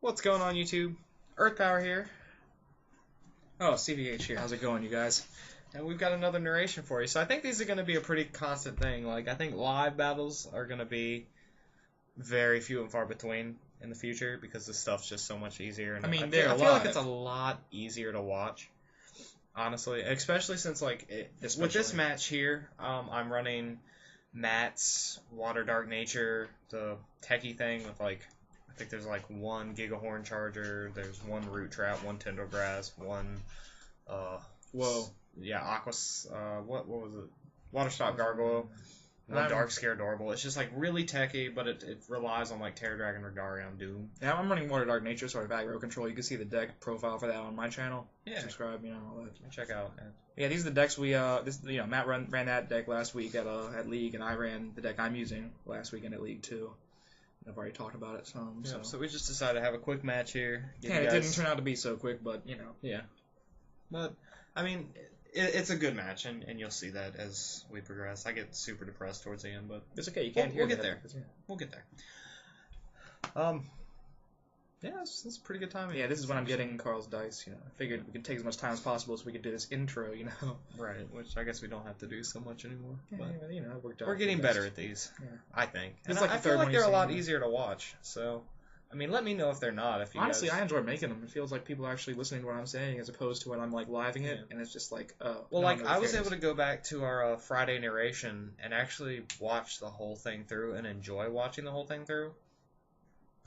What's going on, YouTube? Earth Power here. Oh, CVH here. How's it going, you guys? And we've got another narration for you. So I think these are going to be a pretty constant thing. Like, I think live battles are going to be very few and far between in the future because this stuff's just so much easier. And I feel like it's a lot easier to watch, honestly. Especially since, like, with this match here, I'm running Matt's Water Dark Nature, the techie thing with, like, I think there's like one Gigahorn Charger, there's one Root Trap, one Tendril Grass, one what was it? Waterstop Gargoyle, one Dark Scare Doorbell. It's just like really techy, but it relies on like Terror Dragon, Regarion, Doom. Yeah, I'm running Water Dark Nature, sort of aggro control. You can see the deck profile for that on my channel. Yeah. Subscribe, all that. Check out. Yeah, these are the decks we Matt ran that deck last week at League, and I ran the deck I'm using last weekend at League too. I've already talked about it some. So we just decided to have a quick match here. Yeah, it didn't turn out to be so quick, but Yeah. But I mean, it's a good match, and you'll see that as we progress. I get super depressed towards the end, but it's okay. You can't hear. We'll get there. We'll get there. Yeah, it's a pretty good timing. Yeah, this is when I'm getting Carl's dice. I figured we could take as much time as possible so we could do this intro. Right, which I guess we don't have to do so much anymore. Yeah, but, it worked out. We're getting better at these. Yeah. I think. And I feel like they're a lot easier to watch. So, I mean, let me know if they're not. Honestly, I enjoy making them. It feels like people are actually listening to what I'm saying as opposed to when I'm like living it, and it's just like, oh. Well, I was able to go back to our Friday narration and actually watch the whole thing through and enjoy watching the whole thing through.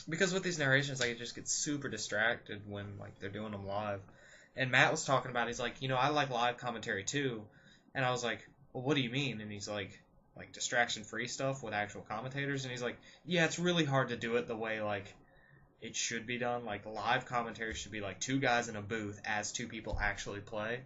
Because with these narrations, like, it just gets super distracted when, like, they're doing them live. And Matt was talking about, he's like, I like live commentary too. And I was like, well, what do you mean? And he's like distraction-free stuff with actual commentators. And he's like, yeah, it's really hard to do it the way, like, it should be done. Like, live commentary should be, like, two guys in a booth as two people actually play.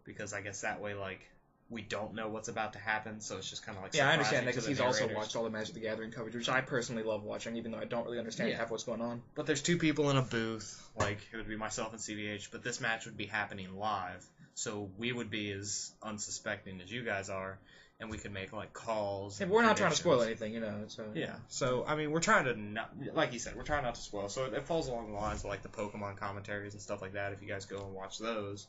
Because I guess that way, like, we don't know what's about to happen, so it's just kind of like I understand that because he's also watched all the Magic the Gathering coverage, which I personally love watching, even though I don't really understand half what's going on. But there's two people in a booth, like, it would be myself and CVH, but this match would be happening live, so we would be as unsuspecting as you guys are, and we could make, like, calls. Yeah, but we're not trying to spoil anything, so... Yeah, so, I mean, we're trying to not, like you said, we're trying not to spoil, so it falls along the lines of, like, the Pokemon commentaries and stuff like that, if you guys go and watch those,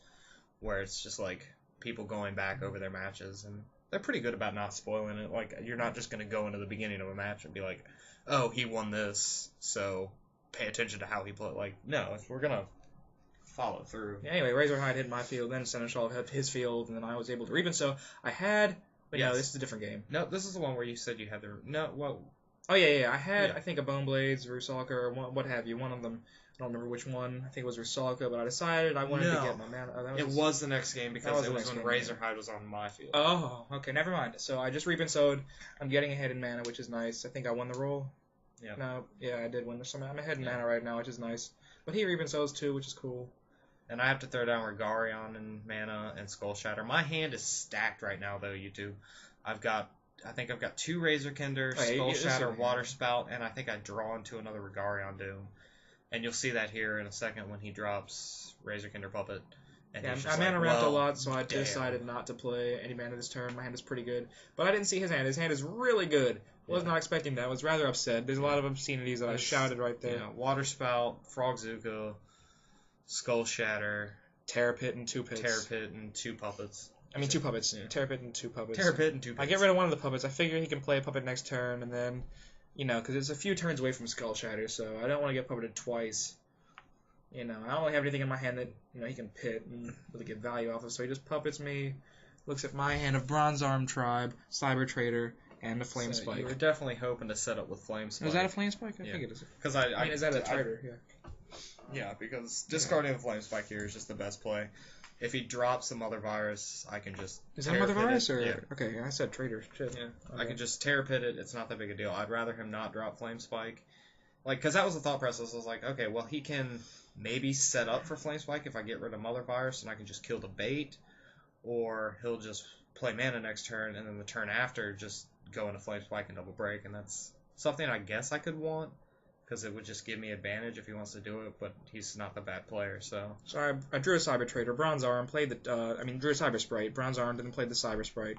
where it's just, like, people going back over their matches, and they're pretty good about not spoiling it. Like, you're not just going to go into the beginning of a match and be like, oh, he won this, so pay attention to how he played. Like, no, we're going to follow through. Yeah, anyway, Razorhide hit my field, then Seneschal hit his field, and then I was able to reap. And so I had... But no, this is a different game. No, this is the one where you said you had the... No, well... Oh, yeah. I had, I think, a Bone Blades, Rusalka, or what have you. One of them... I don't remember which one. I think it was Rusalka, but I decided I wanted to get my mana. It was the next game because it was when Razorhide was on my field. Oh, okay, never mind. So I just reap and sowed. I'm getting ahead in mana, which is nice. I think I won the roll. Yeah. No, yeah, I did win. I'm ahead in mana right now, which is nice. But he reap and sows too, which is cool. And I have to throw down Regarion and mana and Skull Shatter. My hand is stacked right now, though, YouTube. I think I've got two Razorkinder, Skull Shatter, Water Spout, and I think I draw into another Regarion Doom. And you'll see that here in a second when he drops Razorkinder Puppet. And I mana ramped a lot, so I decided not to play any mana this turn. My hand is pretty good. But I didn't see his hand. His hand is really good. Was not expecting that. I was rather upset. There's a lot of obscenities that I shouted right there. Yeah, Water Spout, Frogzuka, Skull Shatter, Terror Pit and two pits. Terror Pit and two puppets. I mean, two puppets. Yeah. Terror Pit and two puppets. Terror Pit and two pits. I get rid of one of the puppets. I figure he can play a puppet next turn, and then... because it's a few turns away from Skull Shatter, so I don't want to get puppeted twice. I don't really have anything in my hand that, he can pit and really get value off of, so he just puppets me, looks at my hand of Bronze Arm Tribe, Cyber Trader, and the Flame Spike. You were definitely hoping to set up with Flame Spike. Is that a Flame Spike? I think it is. Because is that a Trader? Yeah. Yeah, because discarding the Flame Spike here is just the best play. If he drops the Mother Virus, I can just... Is that Mother Virus? Or... Yeah. Okay, I said Trader. Shit. Yeah. Okay. I can just Terror Pit it. It's not that big a deal. I'd rather him not drop Flame Spike. Because that was the thought process. I was like, okay, well, he can maybe set up for Flame Spike if I get rid of Mother Virus and I can just kill the bait. Or he'll just play mana next turn and then the turn after just go into Flame Spike and double break. And that's something I guess I could want. Because it would just give me advantage if he wants to do it, but he's not the bad player, so... So I drew a Cyber Trader, Bronze Arm, played the... drew a Cyber Sprite, Bronze Arm, didn't play the Cyber Sprite.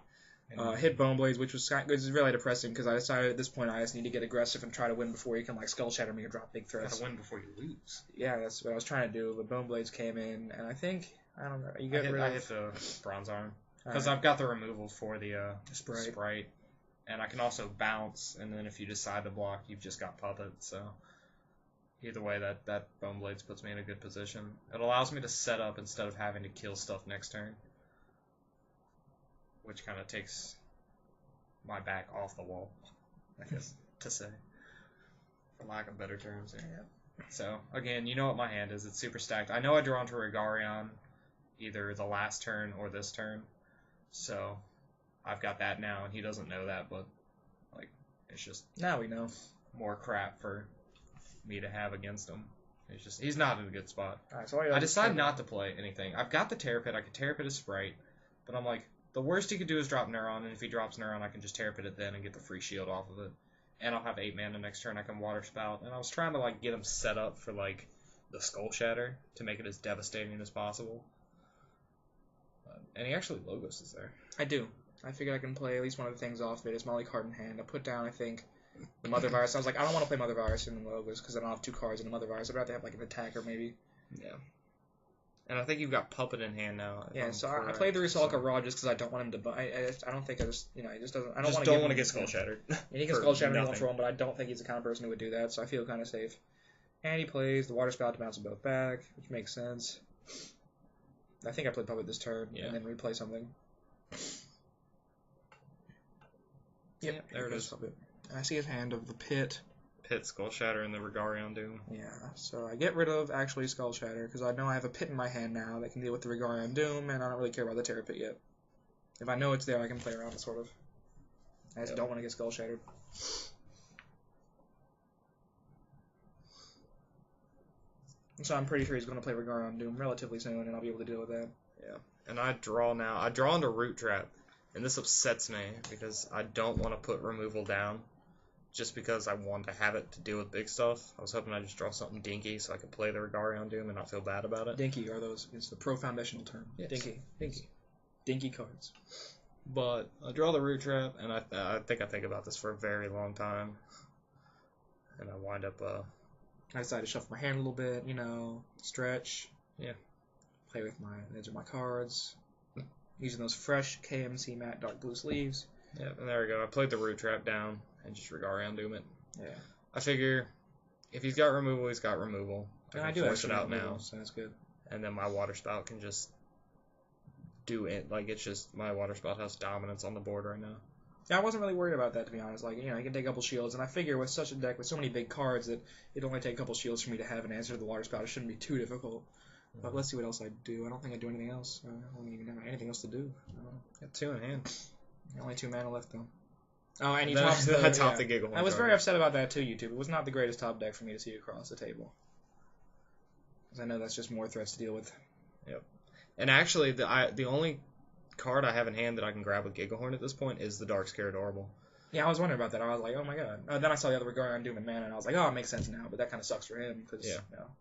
Hit Bone Blades, which was really depressing because I decided at this point I just need to get aggressive and try to win before you can like Skull Shatter me or drop big threats. Gotta win before you lose. Yeah, that's what I was trying to do, but Bone Blades came in, and I think, I don't know, you I get rid of... hit the Bronze Arm. Because Alright. I've got the removal for the Sprite. Sprite. And I can also bounce, and then if you decide to block, you've just got Puppet, so... Either way, that Bone Blades puts me in a good position. It allows me to set up instead of having to kill stuff next turn. Which kind of takes my back off the wall, I guess, to say. For lack of better terms here. Yeah. So, again, you know what my hand is. It's super stacked. I know I draw into Rigarion either the last turn or this turn. So, I've got that now, and he doesn't know that, but, like, it's just Now we know. more crap for me to have against him. It's just, he's not in a good spot. Alright, so I decided not to play anything. I've got the Terror Pit. I could Terror Pit a Sprite, but I'm like, the worst he could do is drop Neuron, and if he drops Neuron, I can just Terror Pit it then and get the free shield off of it. And I'll have 8 mana next turn. I can Water Spout. And I was trying to like get him set up for like the Skull Shatter to make it as devastating as possible. And he actually Logos is there. I do. I figured I can play at least one of the things off of it. It's Molly card in hand. I put down, I think, the Mother Virus. I was like, I don't want to play Mother Virus in the Logos because I don't have 2 cards in the Mother Virus. I'd rather have like an attacker maybe. Yeah. And I think you've got Puppet in hand now. Yeah, so I played the Rusalka Raw just because I don't want him to. I don't think I just, he just doesn't. I don't want to get Skull Shattered. And he can Skull Shatter me for him, but I don't think he's the kind of person who would do that, so I feel kind of safe. And he plays the Water Spout to bounce them both back, which makes sense. I think I played Puppet this turn, and then replay something. Yep, there it is. Puppet. I see his hand of the Pit. Pit, Skull Shatter, and the Rigarion Doom. Yeah, so I get rid of actually Skull Shatter, because I know I have a Pit in my hand now that can deal with the Rigarion Doom, and I don't really care about the Terror Pit yet. If I know it's there, I can play around it, sort of. I just don't want to get Skull Shattered. So I'm pretty sure he's going to play Rigarion Doom relatively soon, and I'll be able to deal with that. Yeah, and I draw now. I draw into Root Trap, and this upsets me, because I don't want to put removal down. Just because I want to have it to deal with big stuff. I was hoping I'd just draw something dinky so I could play the Rigarion Doom and not feel bad about it. Dinky are those. It's the pro-foundational term. Yes. Dinky. Dinky cards. But I draw the Root Trap, and I think about this for a very long time. And I wind up... I decided to shuffle my hand a little bit, stretch. Yeah. Play with my edge of my cards. Using those fresh KMC matte dark blue sleeves. Yeah, and there we go. I played the Root Trap down and just Rigarion Doom it. Yeah. I figure if he's got removal, he's got removal. I can force it out removal, now. so that's good. And then my Water Spout can just do it. Like, it's just my Water Spout has dominance on the board right now. Yeah, I wasn't really worried about that, to be honest. Like, you can take a couple shields, and I figure with such a deck with so many big cards that it'd only take a couple shields for me to have an answer to the Water Spout. It shouldn't be too difficult. But let's see what else I do. I don't think I do anything else. I don't even have anything else to do. Got 2 in hand. Only 2 mana left, though. Oh, and you Then topped I topped the Giggle Horn I was very target. upset about that, too, YouTube. It was not the greatest top deck for me to see across the table. Because I know that's just more threats to deal with. Yep. And actually, the only card I have in hand that I can grab with Gigglehorn at this point is the Dark Scare Adorable. Yeah, I was wondering about that. I was like, oh my god. Then I saw the other Rigarion Doom and Mana, and I was like, oh, it makes sense now. But that kind of sucks for him, because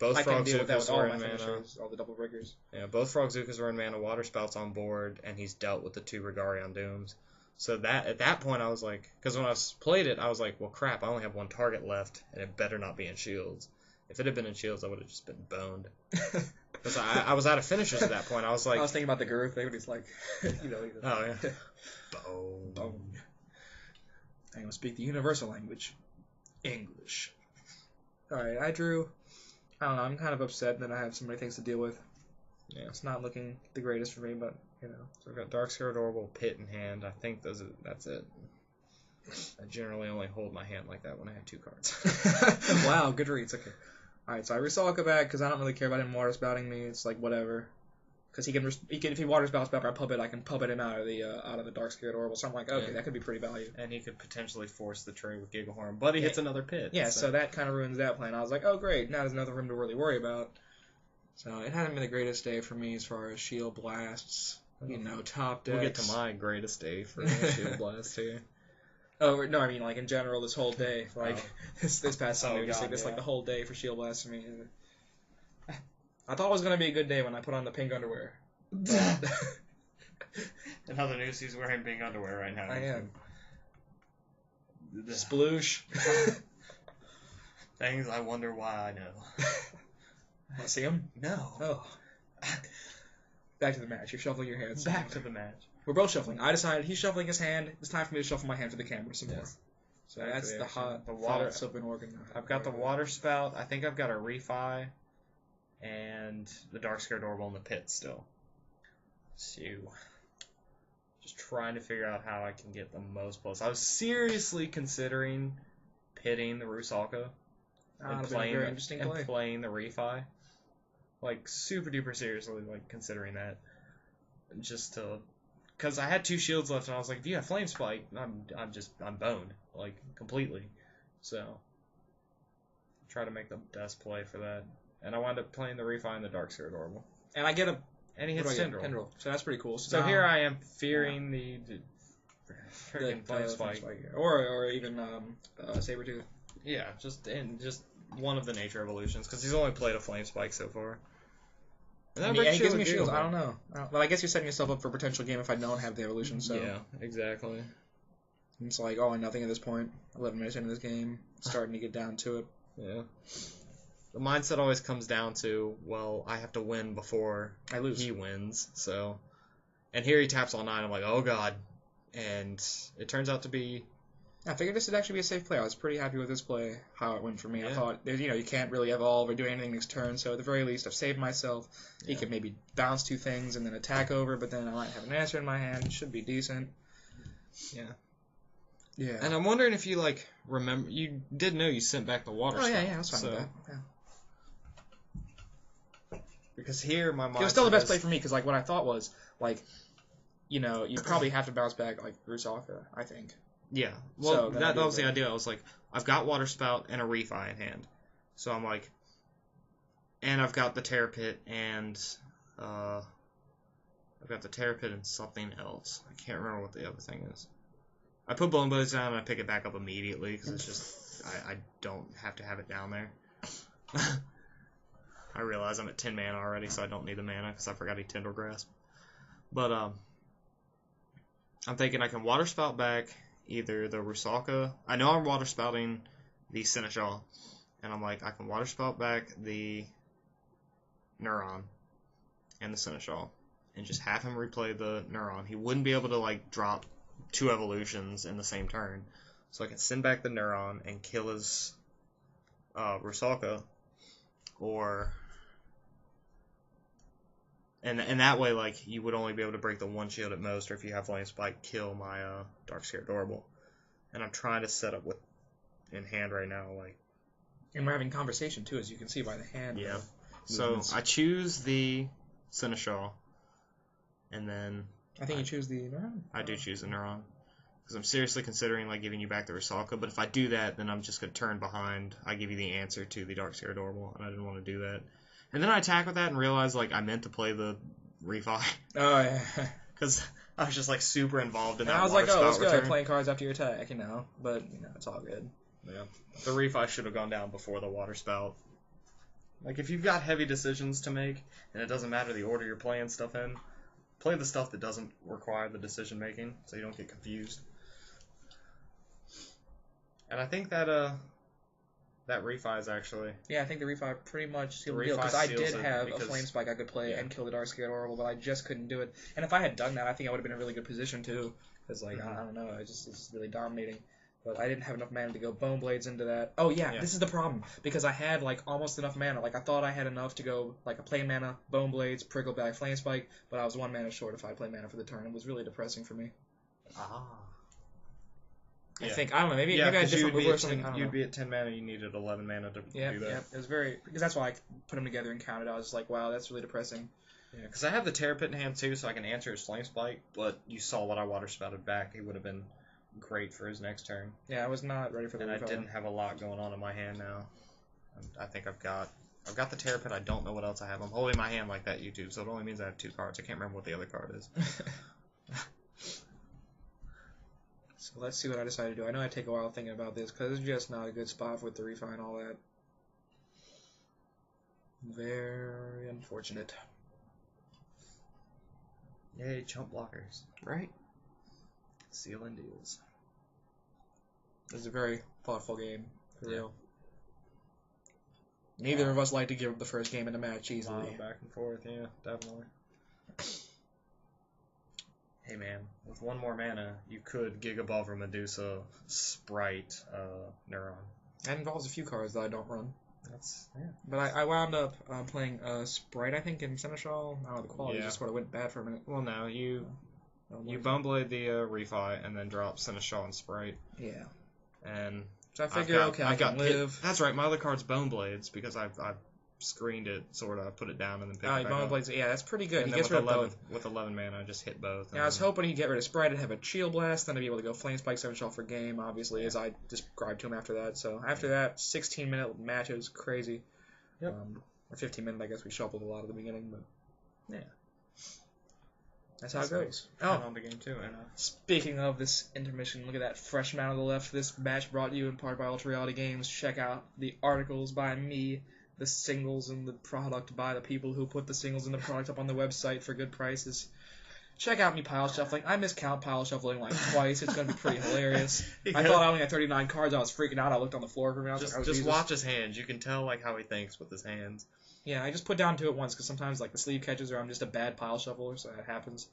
Both I can deal with that Frogzookas with all were my in mana. finishers, all the double riggers. Yeah, both Frogzookas were in mana, Water Spout's on board, and he's dealt with the 2 Rigarion Dooms. So that at that point I was like, because when I played it, I was like, well crap, I only have 1 target left, and it better not be in shields. If it had been in shields, I would have just been boned. Because I was out of finishers at that point. I was like, I was thinking about the Guru thing, but he's like, oh yeah, Bone. I'm going to speak the universal language. English. Alright, I drew. I don't know, I'm kind of upset that I have so many things to deal with. Yeah. It's not looking the greatest for me, but, So I've got Dark Scare Adorable, Pit in hand. I think that's it. I generally only hold my hand like that when I have 2 cards. Wow, good reads, okay. Alright, so I Rusalka back, because I don't really care about him water spouting me. It's like, whatever. Because he can, if he water spouts back our Puppet, I can Puppet him out of the Dark Scare Adorable. So I'm like, okay, that could be pretty valuable. And he could potentially force the trade with Gigglehorn, but he hits another Pit. Yeah, so that kind of ruins that plan. I was like, oh great, now there's another room to really worry about. So it hasn't been the greatest day for me as far as Shield Blasts, top decks. We'll get to my greatest day for Shield Blast here. Oh, no, I mean, like, in general, this whole day. Like, this past Sunday, God, like, the whole day for Shield Blast for me. I thought it was going to be a good day when I put on the pink underwear. In other news, he's wearing pink underwear right now. I am. The Sploosh. things I wonder why I know. Want to see him? No. Oh. Back to the match. You're shuffling your hands. Back to the match. We're both shuffling. I decided he's shuffling his hand. It's time for me to shuffle my hand for the camera some more. Yes. So Back to that's the the action. hot The water- Sylvan Organ. I've got the water spout. I think I've got a refi, and the dark scared orbital in the pit still. So, just trying to figure out how I can get the most plus. I was seriously considering pitting the Rusalka and playing very interesting play. playing the refi, like super duper seriously, like considering that, just to. Because I had 2 shields left, and I was like, if you have Flame Spike, I'm boned, like, completely. So, try to make the best play for that. And I wound up playing the Refi and the Dark Scared Orbital. And I get a And he hits Tendril. Tendril. So that's pretty cool. So now- here I am fearing the freaking the Flame Spike. Or even Sabertooth. Yeah, just one of the nature evolutions, because he's only played a Flame Spike so far. And that And breaks he gives me shield shields. too. I don't know. Well, I guess you're setting yourself up for a potential game if I don't have the evolution. So Yeah, exactly. it's like all or nothing at this point. 11 minutes into this game, starting to get down to it. Yeah. The mindset always comes down to, well, I have to win before I lose. he wins. So, and here he taps all 9. I'm like, oh god. And it turns out to be. I figured this would actually be a safe play. I was pretty happy with this play, how it went for me. I Yeah. thought, you can't really evolve or do anything next turn, so at the very least, I've saved myself. He Yeah. could maybe bounce 2 things and then attack over, but then I might have an answer in my hand. Should be decent. Yeah. Yeah. And I'm wondering if you remember. You did know you sent back the water. Oh yeah, spout, I was fine so, with that. Yeah. Because here my mind. It was still the best play for me because what I thought was you probably have to bounce back Rusalka, I think. Yeah. So Well, then that I was the did idea. I was like, I've got water spout and a refi in hand, so I'm like, and I've got the terror pit and I've got the terror pit and something else. I can't remember what the other thing is. I put Bone Blades down and I pick it back up immediately because it's just I don't have to have it down there. I realize I'm at 10 mana already, so I don't need the mana because I forgot he Tendril Grasp. But I'm thinking I can water spout back either the Rusalka. I know I'm water spouting the Seneschal, and I'm like, I can water spout back the Neuron and the Seneschal, and just have him replay the Neuron. He wouldn't be able to drop 2 evolutions in the same turn, so I can send back the Neuron and kill his Rusalka, or and that way you would only be able to break the 1 shield at most, or if you have Flame Spike, kill my Dark Scared Orbital. And I'm trying to set up with in hand right now, And we're having conversation too, as you can see by the hand. Yeah. So movements. I choose the Seneschal, and then I think you choose the Neuron. I do choose the Neuron. Because I'm seriously considering giving you back the Rusalka, but if I do that, then I'm just going to turn behind. I give you the answer to the Dark Scared Orbital, and I didn't want to do that. And then I attack with that and realize I meant to play the refi. Oh yeah. Because I was just super involved in And that. I was water like, oh, spout let's go return. playing cards after your attack, but it's all good. Yeah. The refi should have gone down before the water spout. If you've got heavy decisions to make, and it doesn't matter the order you're playing stuff in, play the stuff that doesn't require the decision making, so you don't get confused. And I think that refi is actually. Yeah, I think the refi pretty much sealed The the deal refi because I seals did it have a because- Flame Spike I could play yeah. and kill the Dark Scared Orbital, but I just couldn't do it. And if I had done that, I think I would have been in a really good position too, because I don't know, it's really dominating. But I didn't have enough mana to go Bone Blades into that. Oh yeah, this is the problem because I had almost enough mana. I thought I had enough to go a plain mana, Bone Blades, Prickleback, Flame Spike, but I was 1 mana short if I play mana for the turn. It was really depressing for me. Ah. I think I don't know. Maybe I had 'cause different move or something. I don't you'd know. be at 10 mana. You needed 11 mana to do that. Yeah, it was because that's why I put them together and counted. I was just like, wow, that's really depressing. Yeah, because I have the Terror Pit in hand too, so I can answer his Flame Spike. But you saw what I water spouted back. He would have been great for his next turn. Yeah, I was not ready for the And I refi. didn't have a lot going on in my hand now. I think I've got the Terror Pit. I don't know what else I have. I'm holding my hand like that, YouTube, so it only means I have 2 cards. I can't remember what the other card is. So let's see what I decide to do. I know I take a while thinking about this because it's just not a good spot with the refi and all that. Very unfortunate. Yay, chump blockers. Right? Sealing deals. It was a very thoughtful game, for Yeah. real. Neither of us like to give up the first game in a match easily. Back and forth, yeah, definitely. Hey man, with one more mana, you could Gigabolver Medusa Sprite Neuron. That involves a few cards that I don't run. That's But I wound up playing Sprite, I think, in Seneschal. I don't know, the quality Yeah. just sort of went bad for a minute. Well, no, you You Boneblade the Refi and then drop Seneschal and Sprite. Yeah. And So I figure, I can live. That's right, my other card's Boneblades because I've screened it, sort of, put it down and then picked it back up. Blades, yeah, that's pretty good. And He then gets with rid of 11, both. with 11 mana, I just hit both. Yeah, I was hoping he'd get rid of Sprite and have a Shield Blast, then I'd be able to go Flame Spike, Seneschal for game, obviously, as I described to him after that. So after that, 16-minute match, it was crazy. Yep. Or 15-minute, I guess we shuffled a lot at the beginning, but Yeah. that's how it goes. On the game too, and Speaking of this intermission, look at that fresh mount on the left. This match brought to you in part by Ultra Reality Games. Check out the articles by me, the singles and the product by the people who put the singles and the product up on the website for good prices. Check out me pile shuffling. I miscount pile shuffling like twice. It's going to be pretty hilarious. I thought I only had 39 cards. I was freaking out. I looked on the floor for a minute. just Jesus. watch his hands. You can tell like how he thinks with his hands. Yeah, I just put down to it once because sometimes like the sleeve catches or I'm just a bad pile shuffler, so that happens.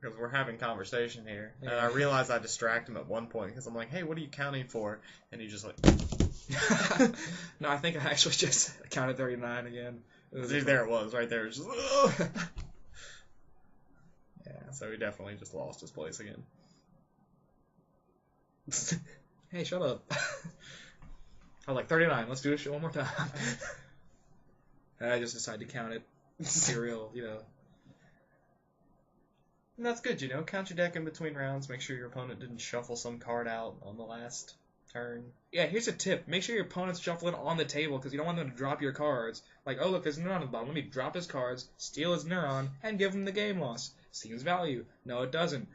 Because we're having conversation here, and Yeah. I realized I distract him at one point because I'm like, "Hey, what are you counting for?" And he just like, No, I think I actually just counted 39 again. See, there it was, right there. It was just, Yeah. So he definitely just lost his place again. Hey, shut up. I was like, 39, let's do this shit one more time. And I just decided to count it. Serial, And that's good, Count your deck in between rounds. Make sure your opponent didn't shuffle some card out on the last turn. Yeah, here's a tip. Make sure your opponent's shuffling on the table because you don't want them to drop your cards. Like, oh, look, there's a neuron at the bottom. Let me drop his cards, steal his neuron, and give him the game loss. Seems value. No, it doesn't.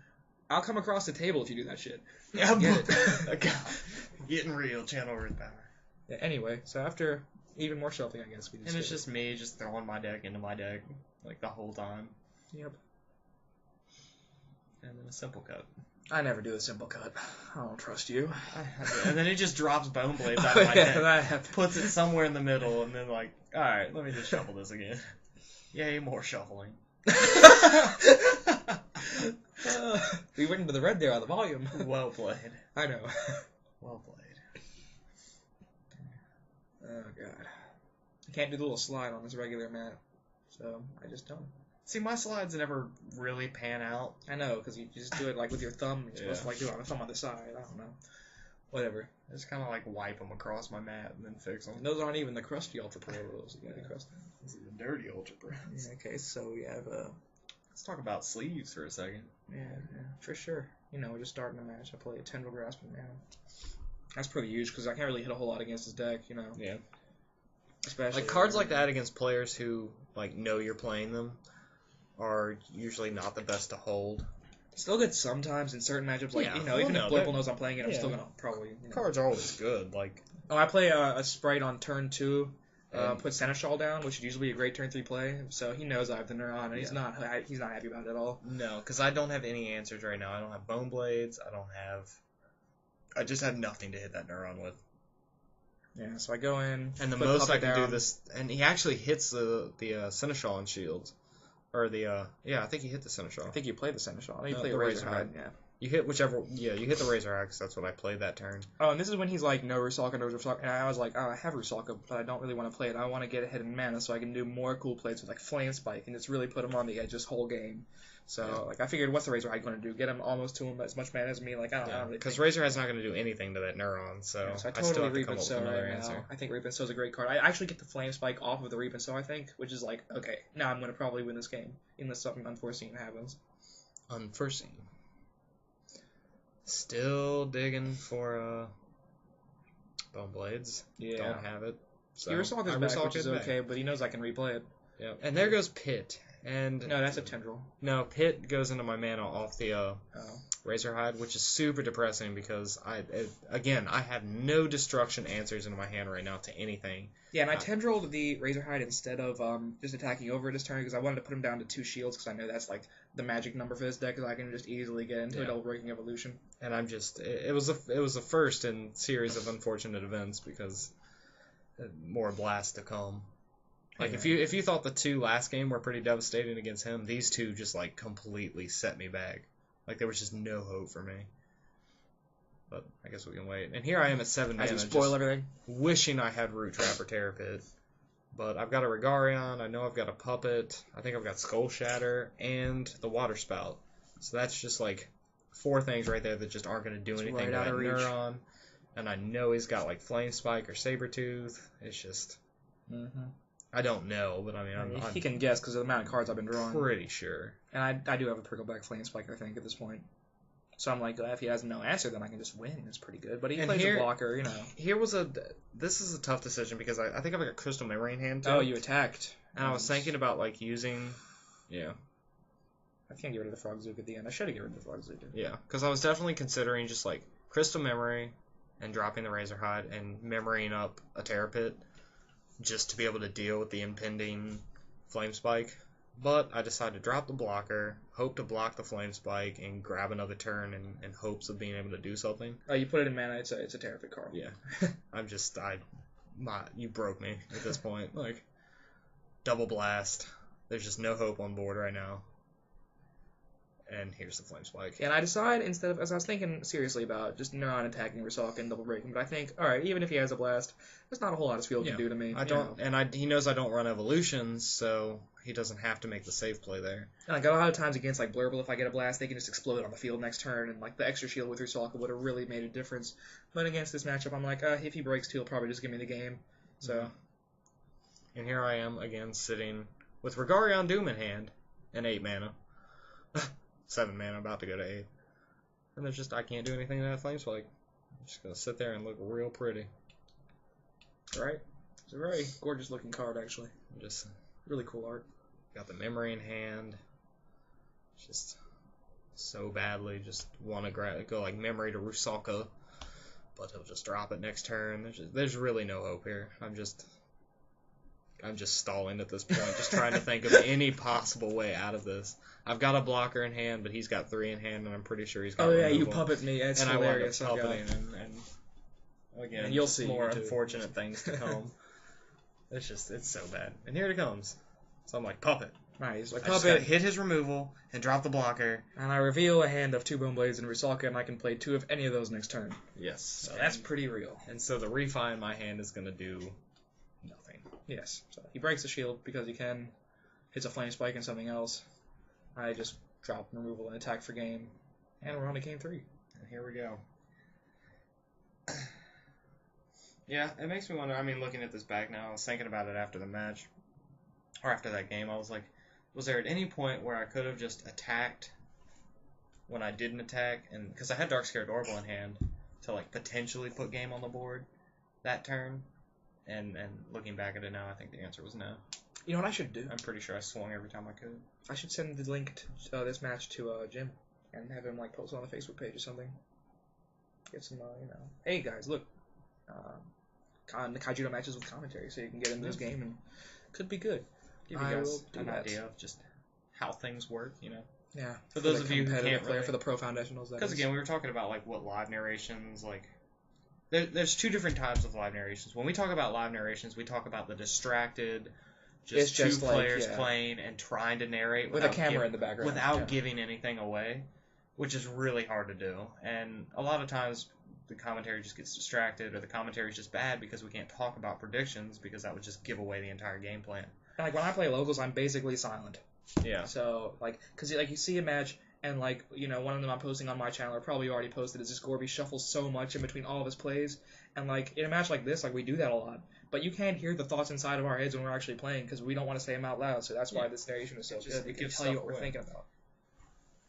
I'll come across the table if you do that shit. Yeah, Get it. Getting real, channel Earth Power. Yeah, anyway, so after even more shuffling, I guess we just And it's did it. just me just throwing my deck into my deck, like, the whole time. Yep. And then a simple cut. I never do a simple cut. I don't trust you. And then he just drops Bone Blades out of my deck. That Puts it somewhere in the middle, and then like, alright, let me just shuffle this again. Yay, more shuffling. We went into the red there on the volume. Well played. I know. Well played. Oh, God. I can't do the little slide on this regular mat, so I just don't. See, my slides never really pan out. I know, because you just do it like with your thumb. You're supposed to like do it on the thumb on the side. I don't know. Whatever. I just kind of like wipe them across my mat and then fix them. And those aren't even the crusty Ultra Pro rules. You gotta be crusty. This is a dirty Ultra Prince. Okay, so we have Let's talk about sleeves for a second. yeah, for sure. We're just starting a match. I play a Tendril Grasping Man. That's pretty huge because I can't really hit a whole lot against his deck. Yeah. Especially Like cards like that against players who like know you're playing them are usually not the best to hold. Still good sometimes in certain matchups. Like Yeah, even well, if no, Blipple knows I'm playing it, I'm yeah. still gonna probably. Cards are always good. Like Oh, I play a Sprite on turn 2. And- Put Seneschal down, which would usually be a great turn 3 play. So he knows I have the neuron, and he's not happy about it at all. no, because I don't have any answers right now. I don't have Bone Blades. I just have nothing to hit that neuron with. Yeah, so I go in, And the put most I Puppet can down. do this, and he actually hits the Seneschal and shields, or I think he hit the Seneschal. I think you played the Seneschal. I think you No, played the Razorhide. Razorhide. Yeah. You hit you hit the Razorhide because that's what I played that turn. Oh, and this is when he's like, no Rusalka, no Rusalka. And I was like, oh, I have Rusalka, but I don't really want to play it. I want to get ahead in mana so I can do more cool plays with like Flame Spike and just really put him on the edge this whole game. So, I figured, what's the Razorhide going to do? Get him almost to him as much mana as me? Like, I don't know. Because Razorhide's not going to do anything to that neuron, so, So I I still totally have to Reap come and up with Sow another right answer. now. I think Reap and Sow is a great card. I actually get the Flame Spike off of the Reap and Sow, I think, which is like, okay, now I'm going to probably win this game, unless something unforeseen happens. Unforeseen. Still digging for Bone Blades. Yeah. Don't have it. So He Rusalka's I back, Rusalka which is it back. okay, but he knows I can replay it. Yep. And there goes Pit. And No, that's a tendril. no, Pit goes into my mana off the Oh. Razorhide, which is super depressing because I have no destruction answers in my hand right now to anything. Yeah, and I tendrilled the Razorhide instead of just attacking over this turn because I wanted to put him down to 2 shields because I know that's like the magic number for this deck because I can just easily get into a double breaking evolution. And I'm just it was a first in series of unfortunate events because more blasts to come. Like if you thought the 2 last game were pretty devastating against him, these 2 just like completely set me back. Like there was just no hope for me. But I guess we can wait. And here I am at 7 mana, As you spoil just everything. wishing I had Root Trap or Terror Pit. But I've got a Regarion, I know I've got a Puppet, I think I've got Skull Shatter, and the Water Spout. So that's just like 4 things right there that just aren't going to do anything to out that of reach. Neuron. And I know he's got like Flame Spike or Sabertooth. It's just... I don't know, but I mean, He can guess because of the amount of cards I've been drawing. pretty sure. And I do have a Prickleback Flame Spike, I think, at this point. So I'm like, if he has no answer, then I can just win. It's pretty good. But he And plays here- a blocker, you know. This is a tough decision because I think I've got Crystal Memory in hand too. Oh, you attacked. And I was thinking about like using, yeah, I can't get rid of the Frog Zook at the end. I should have get rid of the Frog Zook. yeah, because I was definitely considering just like Crystal Memory and dropping the Razorhide and memorying up a Terror Pit just to be able to deal with the impending Flame Spike. But I decided to drop the blocker, hope to block the Flame Spike, and grab another turn in hopes of being able to do something. Oh, you put it in mana. It's a Terror Pit card. Yeah, you broke me at this point. Like, double blast. There's just no hope on board right now. And here's the Flame Spike. And I decide, instead of, as I was thinking seriously about just non-attacking Resolve and double breaking, but I think, alright, even if he has a blast, there's not a whole lot his field can do to me. He knows I don't run evolutions, so he doesn't have to make the safe play there. And like a lot of times against like Blurble, if I get a blast, they can just explode on the field next turn, and like the extra shield with Rusalka would have really made a difference. But against this matchup, I'm like, if he breaks 2, he'll probably just give me the game. So, And here I am again sitting with Regarion Doom in hand and 8 mana. 7 mana, about to go to 8. And there's just, I can't do anything to that Flame Spike. I'm just going to sit there and look real pretty. right? It's a very gorgeous looking card, actually. Just Really cool art. got the memory in hand. Just so badly just want to go like memory to Rusalka, but he'll just drop it next turn. There's really no hope here. I'm just stalling at this point, just trying to think of any possible way out of this. I've got a blocker in hand, but he's got 3 in hand, and I'm pretty sure he's got you removal. puppet me. It's And hilarious. I wound up puppeting, and again, And you'll just see more you too. unfortunate things to come. It's so bad. And here it comes. So I'm like, puppet. Right, he's like, I just gotta puppet. hit his removal and drop the blocker. And I reveal a hand of 2 Bone Blades and Rusalka, and I can play 2 of any of those next turn. Yes. So that's pretty real. And so the refi in my hand is going to do nothing. Yes. So he breaks the shield because he can. Hits a Flame Spike and something else. I just drop removal and attack for game. And we're on to game 3. And here we go. Yeah, it makes me wonder. I mean, looking at this back now, I was thinking about it after the match. Or after that game, I was like, was there at any point where I could have just attacked when I didn't attack? And because I had Dark-Scared Orbital in hand to like potentially put game on the board that turn. And looking back at it now, I think the answer was no. You know what I should do? I'm pretty sure I swung every time I could. I should send the link to this match to Jim and have him like post it on the Facebook page or something. Get some, hey guys, look, the Kaijudo matches with commentary, so you can get into this game and could be good. Give you guys an idea of just how things work, Yeah. For those of you who competitive can't player really... for the pro foundationals, Because again, we were talking about like what live narrations like. There's 2 different types of live narrations. When we talk about live narrations, we talk about the distracted, just 2 players playing and trying to narrate with a camera in the background without giving anything away, which is really hard to do. And a lot of times the commentary just gets distracted, or the commentary is just bad because we can't talk about predictions because that would just give away the entire game plan. And like when I play locals, I'm basically silent. Yeah. So like, cause like you see a match. And, like, one of them I'm posting on my channel, or probably already posted, is this Gorby shuffles so much in between all of his plays. And, like, in a match like this, like, we do that a lot. But you can't hear the thoughts inside of our heads when we're actually playing, because we don't want to say them out loud. So that's why this narration is so good. It can tell you what we're thinking about.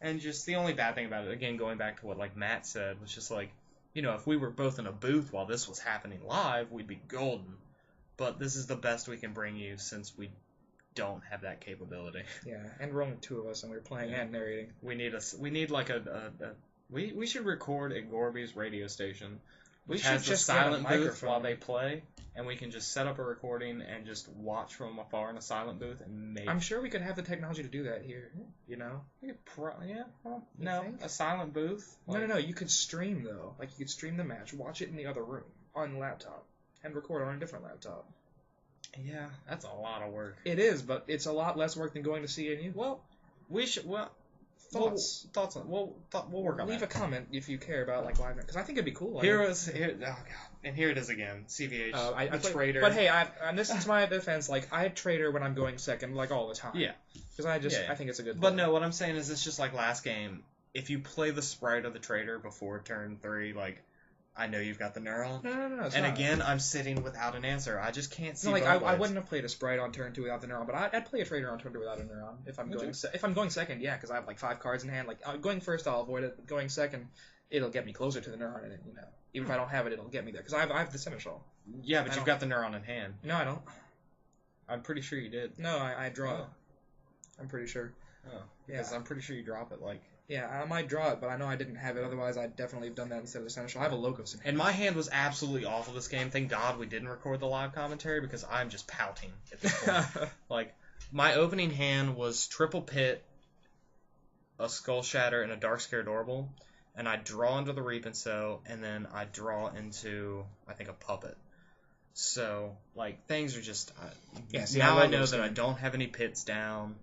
And just the only bad thing about it, again, going back to what, like, Matt said, was just, like, if we were both in a booth while this was happening live, we'd be golden. But this is the best we can bring you since we don't have that capability. Yeah, and we're only 2 of us, and we're playing and narrating. We need like we should record at Gorby's radio station. We Which should has just a get a silent booth microphone. while they play, and we can just set up a recording and just watch from afar in a silent booth and make. I'm sure we could have the technology to do that here. You know? No, think? a silent booth. No. You could stream though. Like you could stream the match, watch it in the other room on the laptop, and record on a different laptop. Yeah, that's a lot of work. It is, but it's a lot less work than going to CNU. Well, we should. Well, Thoughts? Thoughts on. We'll work on Leave that. a comment if you care about like live, because I think it'd be cool. Here. Oh god, and here it is again. CVH, the trader. But hey, and this is my defense. Like I trader when I'm going second, like all the time. Yeah. Because I think it's a good. But no, what I'm saying is, it's just like last game. If you play the sprite of the trader before turn 3, like, I know you've got the neuron. No. It's And not. again, I'm sitting without an answer. I just can't see. No, like both I ways. wouldn't have played a sprite on turn 2 without the neuron, but I'd play a trader on turn 2 without a neuron if I'm going second. Yeah, because I have like 5 cards in hand. Like going first, I'll avoid it. But going second, it'll get me closer to the neuron, and even if I don't have it, it'll get me there because I have the seneschal. Yeah, but you've got the neuron in hand. No, I don't. I'm pretty sure you did. No, I draw it. Oh. I'm pretty sure. Oh, because I'm pretty sure you drop it like. Yeah, I might draw it, but I know I didn't have it. Otherwise, I'd definitely have done that instead of the seneschal. I have a Logos in hand. And my hand was absolutely awful this game. Thank God we didn't record the live commentary because I'm just pouting at this point. Like, my opening hand was triple pit, a skull shatter, and a dark scare adorable. And I draw into the Reap and Sow, and then I draw into, I think, a puppet. So, like, things are just. Now I know that I don't have any pits down.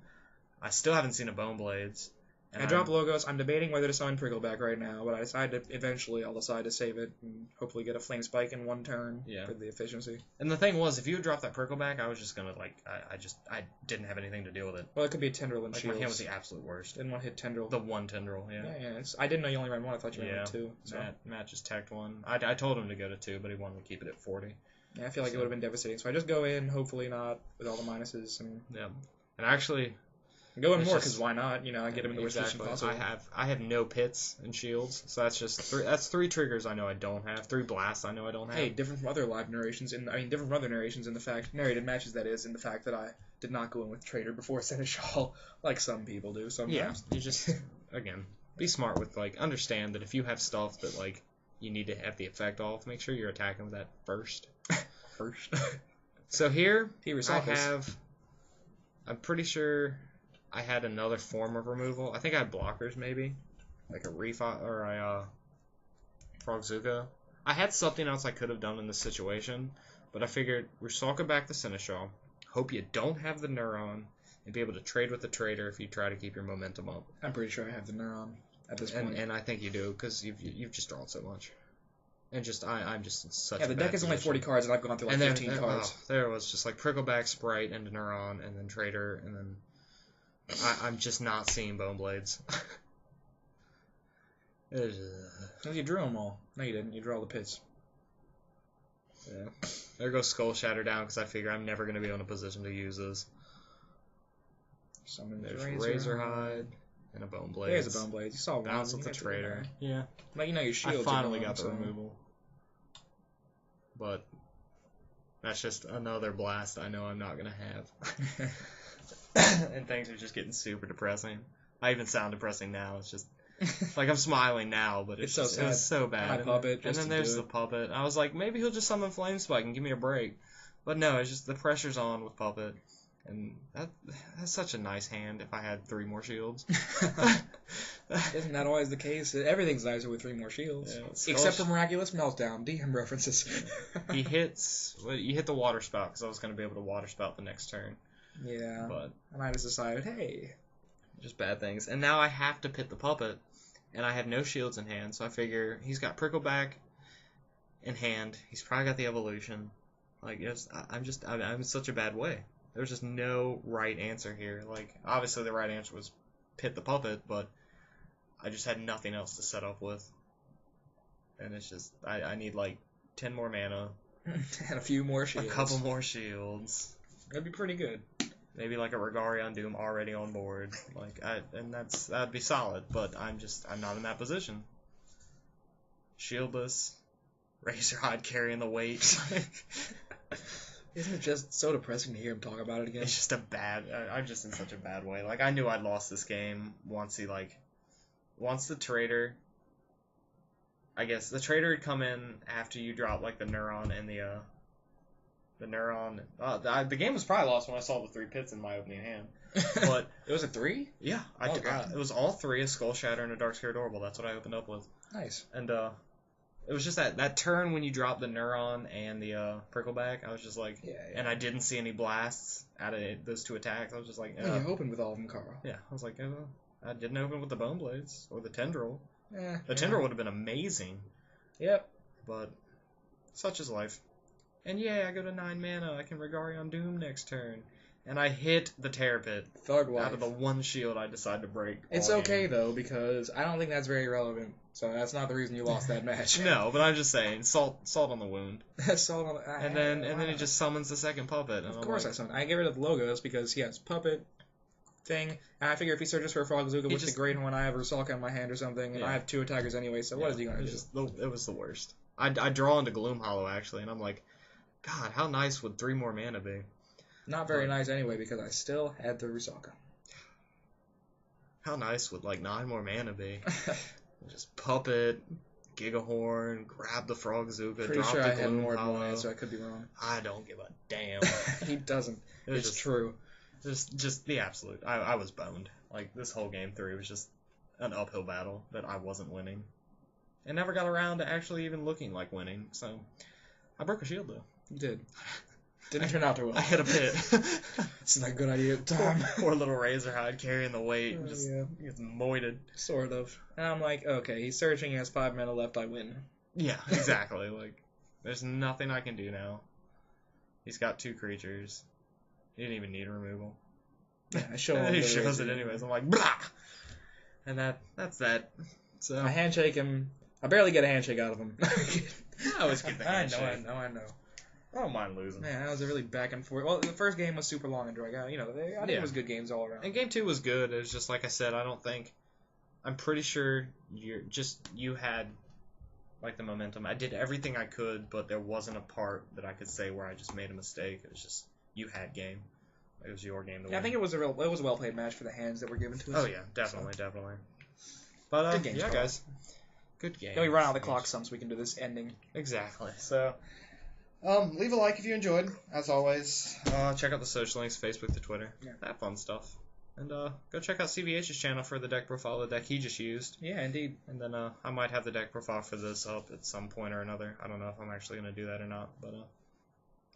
I still haven't seen a Bone Blades. I drop Logos. I'm debating whether to summon Prickleback right now, but I decided eventually I'll decide to save it and hopefully get a Flame Spike in 1 turn for the efficiency. And the thing was, if you had dropped that Prickleback, I was just gonna I didn't have anything to deal with it. Well, it could be a Tendril and Like, Shields. my hand was the absolute worst. Didn't want to hit Tendril. The 1 Tendril, yeah. Yeah. I didn't know you only ran 1. I thought you ran 2. So. Matt just teched 1. I told him to go to 2, but he wanted to keep it at 40. Yeah, I feel like it would have been devastating. So I just go in, hopefully not, with all the minuses. And actually... Go in more, because why not? I get him in the worst position Exactly. possible. I have no pits and shields, so that's just 3. That's 3 triggers I know I don't have. 3 blasts I know I don't have. Hey, different from other live narrations, different from other narrations in the fact, narrated matches that is, in the fact that I did not go in with Trader before Seneschal, like some people do sometimes. Yeah, you just, again, be smart with, like, understand that if you have stuff that, like, you need to have the effect off, make sure you're attacking with that first. So here, I'm pretty sure I had another form of removal. I think I had blockers, maybe. Like a Reef or a Frogzuka. I had something else I could have done in this situation, but I figured Rusalka back the Seneschal. Hope you don't have the Neuron, and be able to trade with the Trader if you try to keep your momentum up. I'm pretty sure I have the Neuron at this point. And I think you do, because you've just drawn so much. And just, I'm just in such a Yeah, the deck is only 40 cards, and I've gone through like 15 cards. There was just like Prickleback, Sprite, and Neuron, and then Trader, and then I'm just not seeing Bone Blades. You drew them all. No, you didn't. You drew all the pits. Yeah. There goes Skull Shatter down, because I figure I'm never going to be in a position to use this. There's Razorhide and a Bone Blade. There's a Bone Blade. You saw one. Bounce with the Trader. Yeah. Like, your shield. I finally got the removal. But that's just another blast I know I'm not going to have. And things are just getting super depressing. I even sound depressing now. It's just like I'm smiling now, but it's just, so sad. It was so bad. Puppet, and then there's the Puppet. I was like, maybe he'll just summon Flame Spike and give me a break. But no, it's just the pressure's on with Puppet. And that's such a nice hand if I had 3 more shields. Isn't that always the case? Everything's nicer with 3 more shields. Yeah, except for Miraculous Meltdown. DM references. You hit the Water Spout, because I was going to be able to Water Spout the next turn. Yeah. But I just decided, hey. Just bad things. And now I have to pit the Puppet, and I have no shields in hand, so I figure he's got Prickleback in hand. He's probably got the Evolution. Like, I'm in such a bad way. There's just no right answer here. Like, obviously the right answer was pit the Puppet, but I just had nothing else to set up with. And it's just, I need like 10 more mana. And a few more shields. A couple more shields. That'd be pretty good. Maybe like a Regarion Doom already on board. Like, that'd be solid, but I'm not in that position. Shieldless. Razorhide carrying the weight. Isn't it just so depressing to hear him talk about it again? It's just a bad. I'm just in such a bad way. Like I knew I'd lost this game once the trader. I guess the trader had come in after you drop like the neuron and the neuron. The game was probably lost when I saw the 3 pits in my opening hand. But it was a 3? yeah, it was all 3: a skull shatter and a dark scare adorable. That's what I opened up with. Nice. And it was just that turn when you dropped the neuron and the prickleback. I was just like, Yeah. and I didn't see any blasts out of those 2 attacks. I was just like, Well, you opened with all of them, Carl. yeah. I was like, I didn't open with the bone blades or the tendril. Yeah. The tendril would have been amazing. Yep. But such is life. And yeah, I go to 9 mana. I can Regarion Doom next turn. And I hit the Terror Pit Thug life. out of the one shield I decided to break. It's all okay, game. though, because I don't think that's very relevant. So that's not the reason you lost that match. No, but I'm just saying, salt on the wound. That's all on the, And then he just summons the second puppet. And Of course I summon. I get rid of the logos because he has puppet thing. And I figure if he searches for a Frogzooka with the Great One, I have Rusalka in my hand or something, and I have 2 attackers anyway, so what is he going to do? It was the worst. I draw into Gloom Hollow, actually, and I'm like, God, how nice would 3 more mana be? Not very nice anyway, because I still had the Rusalka. How nice would, 9 more mana be? Just puppet, Gigahorn, grab the Frogzooka, Pretty drop sure the I had Gloom more than Hollow. one, so I could be wrong. I don't give a damn. He doesn't. It was It's just- true. Just the absolute. I was boned. This whole game 3 was just an uphill battle that I wasn't winning. And never got around to actually even looking like winning, so I broke a shield, though. You did. Didn't turn out too well. I hit a pit. It's not a good idea at the time. Poor little Razorhide carrying the weight and just Yeah. gets moited. Sort of. And I'm like, okay, he's searching, he has 5 mana left, I win. Yeah, exactly. There's nothing I can do now. He's got 2 creatures. He didn't even need removal. Yeah, I show And him he the shows razor. it anyways. I'm like, blah! And that's that. So I handshake him. I barely get a handshake out of him. I always get the handshake. I know. I don't mind losing. Man, that was a really back and forth. Well, the first game was super long and drag out. I think it was good games all around. And game 2 was good. It was just like I said. I'm pretty sure you had the momentum. I did everything I could, but there wasn't a part that I could say where I just made a mistake. It was just you had game. It was your game to win. I think it was a well played match for the hands that were given to us. Oh yeah, definitely. But Good games, yeah, Carl. guys. Good game. Then we run out of the clock some, so we can do this ending. Exactly. So, leave a like if you enjoyed. As always, check out the social links, Facebook to Twitter. Yeah. That fun stuff. And go check out CVH's channel for the deck profile, the deck he just used. Yeah, indeed. And then I might have the deck profile for this up at some point or another. I don't know if I'm actually going to do that or not, but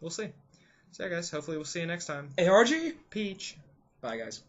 we'll see. So yeah, guys, hopefully we'll see you next time. ARG? Peach. Bye, guys.